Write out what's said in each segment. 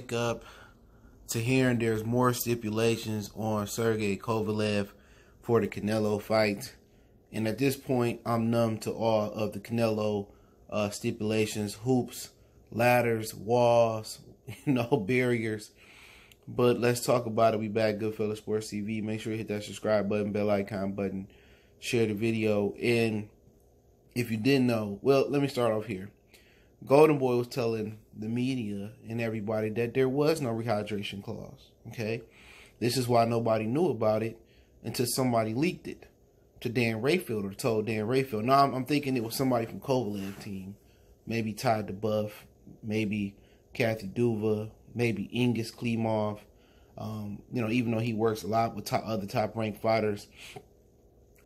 wake up to hearing there's more stipulations on Sergey Kovalev for the Canelo fight. And at this point, I'm numb to all of the Canelo stipulations, hoops, ladders, walls, barriers. But let's talk about it. We back, Goodfellas Sports TV. Make sure you hit that subscribe button, bell icon button, share the video. And if you didn't know, well, let me start off here. Golden Boy was telling the media and everybody that there was no rehydration clause, okay? This is why nobody knew about it until somebody leaked it to Dan Rayfield or told Dan Rayfield. Now, I'm thinking it was somebody from Kovalev team, maybe Todd DeBuff, maybe Kathy Duva, maybe Ingus Klimov, even though he works a lot with other top-ranked fighters.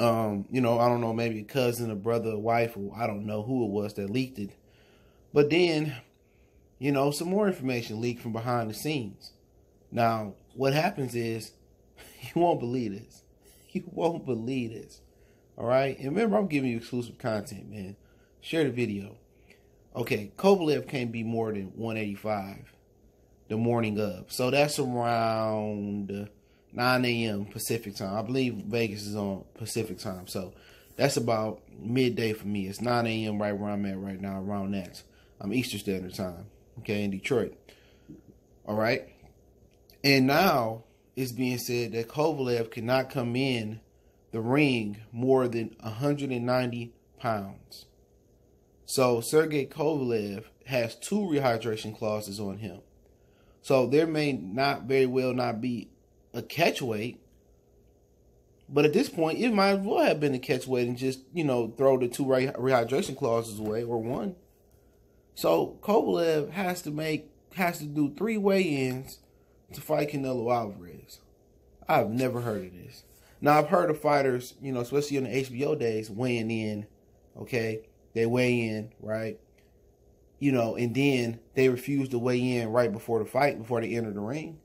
I don't know, maybe a cousin, a brother, a wife, or I don't know who it was that leaked it. But then, some more information leaked from behind the scenes. Now, what happens is, you won't believe this. You won't believe this. All right? And remember, I'm giving you exclusive content, man. Share the video. Okay, Kovalev can't be more than 185 the morning of. So that's around 9 a.m. Pacific time. I believe Vegas is on Pacific time. So that's about midday for me. It's 9 a.m. right where I'm at right now, around that. I'm Eastern Standard Time, okay, in Detroit. All right? And now it's being said that Kovalev cannot come in the ring more than 190 pounds. So Sergey Kovalev has 2 rehydration clauses on him. So there may very well not be a catch weight. But at this point, it might as well have been a catch weight and just, throw the 2 rehydration clauses away, or 1. So Kovalev has to do 3 weigh-ins to fight Canelo Alvarez. I've never heard of this. Now, I've heard of fighters, especially in the HBO days, weighing in, okay? They weigh in, right? And then they refuse to weigh in right before the fight, before they enter the ring.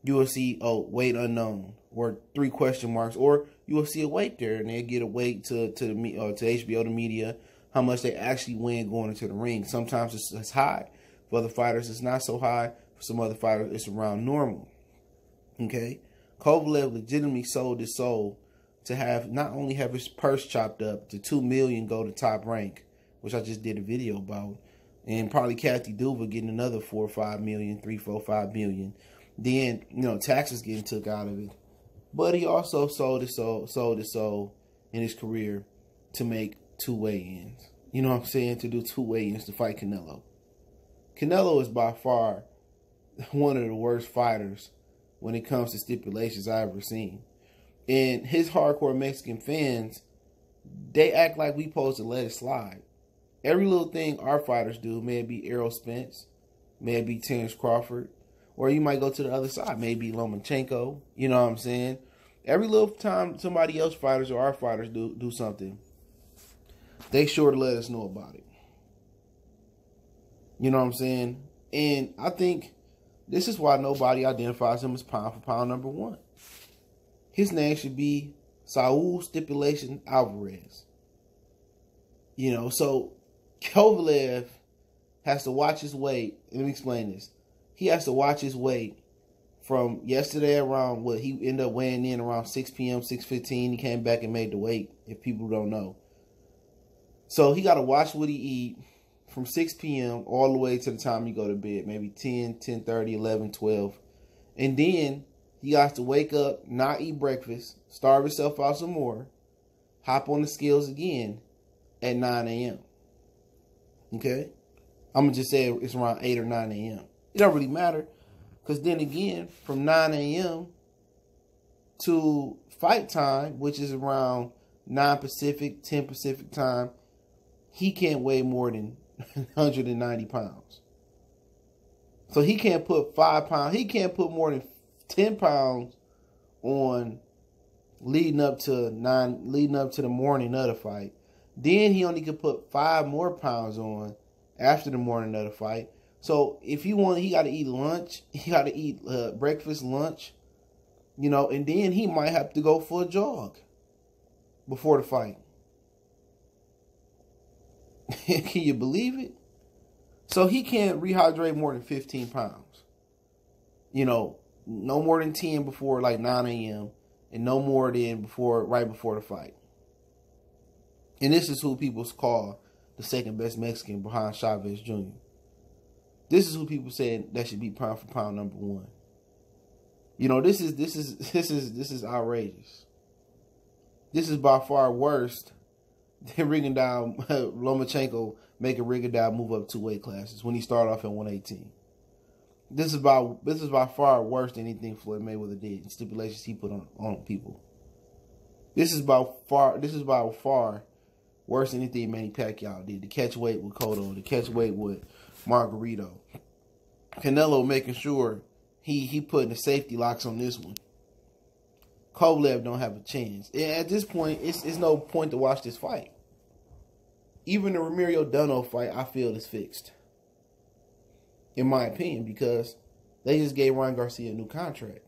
You will see, weight unknown, or 3 question marks, or you will see a weight there, and they get a weight to HBO, the media, how much they actually win going into the ring. Sometimes it's high. For other fighters, it's not so high. For some other fighters, it's around normal. Okay? Kovalev legitimately sold his soul to not only have his purse chopped up to $2 million go to Top Rank, which I just did a video about, and probably Kathy Duva getting another 4 or 5 million, 3, 4, 5 million. Then, taxes getting took out of it. But he also sold his soul in his career to make 2 weigh-ins. You know what I'm saying? To do 2 weigh-ins to fight Canelo. Canelo is by far one of the worst fighters when it comes to stipulations I've ever seen. And his hardcore Mexican fans, they act like we supposed to let it slide. Every little thing our fighters do, may it be Errol Spence, may it be Terrence Crawford, or you might go to the other side, maybe Lomachenko, you know what I'm saying? Every little time somebody else fighters or our fighters do something, they sure to let us know about it. You know what I'm saying? And I think this is why nobody identifies him as pound for pound number 1. His name should be Saul Stipulation Alvarez. So Kovalev has to watch his weight. Let me explain this. He has to watch his weight from yesterday around he ended up weighing in around 6 p.m., 6:15. He came back and made the weight, if people don't know. So he got to watch what he eat from 6 p.m. all the way to the time you go to bed, maybe 10, 10:30, 11, 12. And then he got to wake up, not eat breakfast, starve himself out some more, hop on the scales again at 9 a.m. Okay? I'm going to just say it's around 8 or 9 a.m. It don't really matter, because then again, from 9 a.m. to fight time, which is around 9 Pacific, 10 Pacific time, he can't weigh more than 190 pounds. So he can't put 5 pounds. He can't put more than 10 pounds on leading up to the morning of the fight. Then he only could put 5 more pounds on after the morning of the fight. So if he got to eat lunch. He got to eat breakfast, lunch, and then he might have to go for a jog before the fight. Can you believe it? So he can't rehydrate more than 15 pounds. You know, no more than 10 before like 9 a.m. and no more than right before the fight. And this is who people call the second best Mexican behind Chavez Jr. This is who people say that should be pound for pound number one. You know, this is outrageous. This is by far worse than Rigondeaux, Lomachenko making Rigondeaux move up 2 weight classes when he started off at 118. This is by far worse than anything Floyd Mayweather did and stipulations he put on people. This is by far worse than anything Manny Pacquiao did. The catch weight with Cotto, the catch weight with Margarito. Canelo making sure he putting the safety locks on this one. Kovalev don't have a chance. And at this point, it's no point to watch this fight. Even the Romero Dunno fight, I feel, is fixed. In my opinion, because they just gave Ryan Garcia a new contract.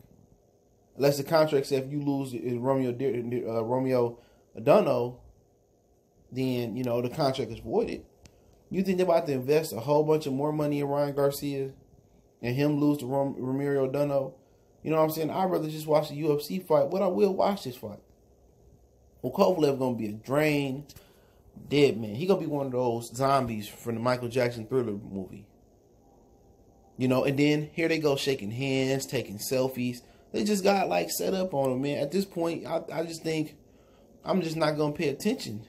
Unless the contract says if you lose Romero Dunno, then, you know, the contract is voided. You think they're about to invest a whole bunch of more money in Ryan Garcia and him lose to Romero Dunno? You know what I'm saying? I'd rather just watch the UFC fight, but I will watch this fight. Well, Kovalev going to be a drained, dead man. He going to be one of those zombies from the Michael Jackson Thriller movie. You know, and then here they go shaking hands, taking selfies. They just got, like, set up on him, man. At this point, I just think I'm just not going to pay attention,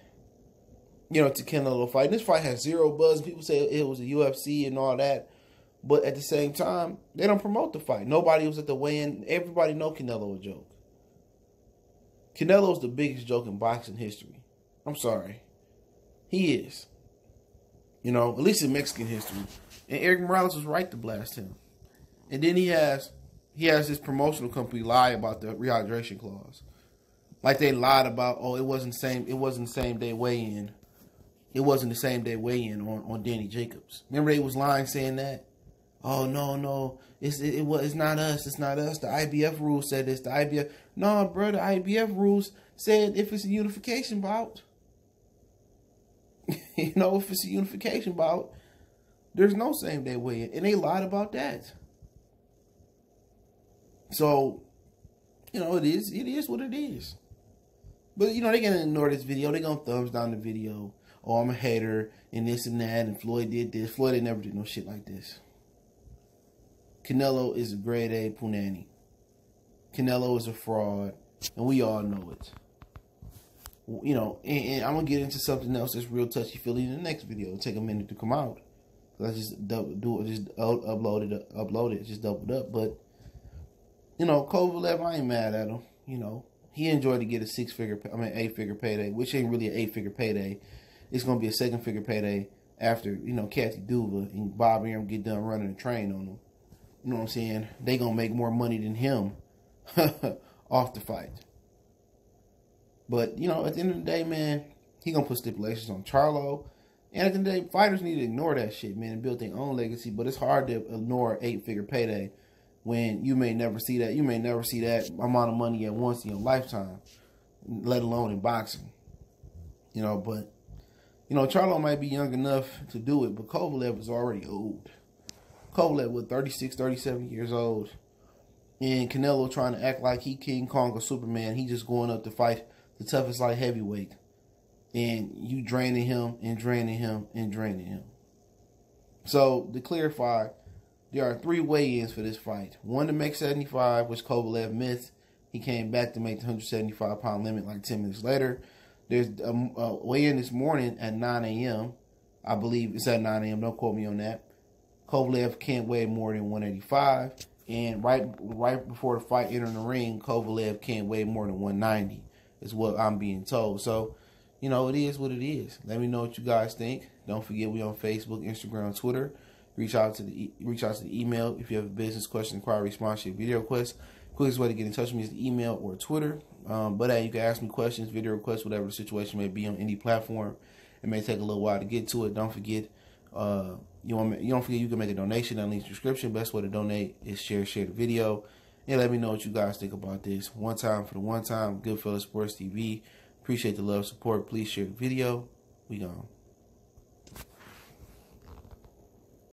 you know, to Canelo fight. This fight has zero buzz. People say it was a UFC and all that. But at the same time, they don't promote the fight. Nobody was at the weigh-in. Everybody know Canelo a joke. Canelo's the biggest joke in boxing history. I'm sorry. He is. You know, at least in Mexican history. And Eric Morales was right to blast him. And then he has this promotional company lie about the rehydration clause. Like they lied about, oh, it wasn't the same day weigh-in. It wasn't the same day weigh-in on Danny Jacobs. Remember they was lying saying that? Oh, no, it's not us. It's not us. The IBF rules said this. The IBF, no, bro, the IBF rules said if it's a unification bout, you know, if it's a unification bout, there's no same day weigh-in. And they lied about that. So, you know, it is what it is. But, you know, they're going to ignore this video. They're going to thumbs down the video. Oh, I'm a hater and this and that. And Floyd did this. Floyd ain't never did no shit like this. Canelo is a grade A punani. Canelo is a fraud. And we all know it. You know, and I'm going to get into something else that's real touchy-feely in the next video. It'll take a minute to come out. I just upload it, just doubled up. But, you know, Kovalev, I ain't mad at him. You know, he enjoyed to get a 8-figure payday, which ain't really an 8-figure payday. It's going to be a 7-figure payday after, you know, Kathy Duva and Bob Arum get done running a train on him. You know what I'm saying? They going to make more money than him off the fight. But, you know, at the end of the day, man, he going to put stipulations on Charlo. And at the end of the day, fighters need to ignore that shit, man, and build their own legacy. But it's hard to ignore an 8-figure payday when you may never see that. You may never see that amount of money at once in your lifetime, let alone in boxing. You know, but, you know, Charlo might be young enough to do it, but Kovalev is already old. Kovalev was 36, 37 years old. And Canelo trying to act like he King Kong or Superman. He just going up to fight the toughest light heavyweight. And you draining him and draining him and draining him. So, to clarify, there are 3 weigh-ins for this fight. One to make 75, which Kovalev missed. He came back to make the 175-pound limit like 10 minutes later. There's a weigh-in this morning at 9 a.m. I believe it's at 9 a.m. Don't quote me on that. Kovalev can't weigh more than 185. And right before the fight entering the ring, Kovalev can't weigh more than 190 is what I'm being told. So, you know, it is what it is. Let me know what you guys think. Don't forget we on Facebook, Instagram, Twitter. Reach out to the email if you have a business question, inquiry, sponsorship, video request. Quickest way to get in touch with me is the email or Twitter. But hey, you can ask me questions, video requests, whatever the situation may be on any platform. It may take a little while to get to it. Don't forget, you don't forget you can make a donation on the description. Best way to donate is share the video. And let me know what you guys think about this. One time for the one time, Goodfellas Sports TV. Appreciate the love, support. Please share the video. We gone.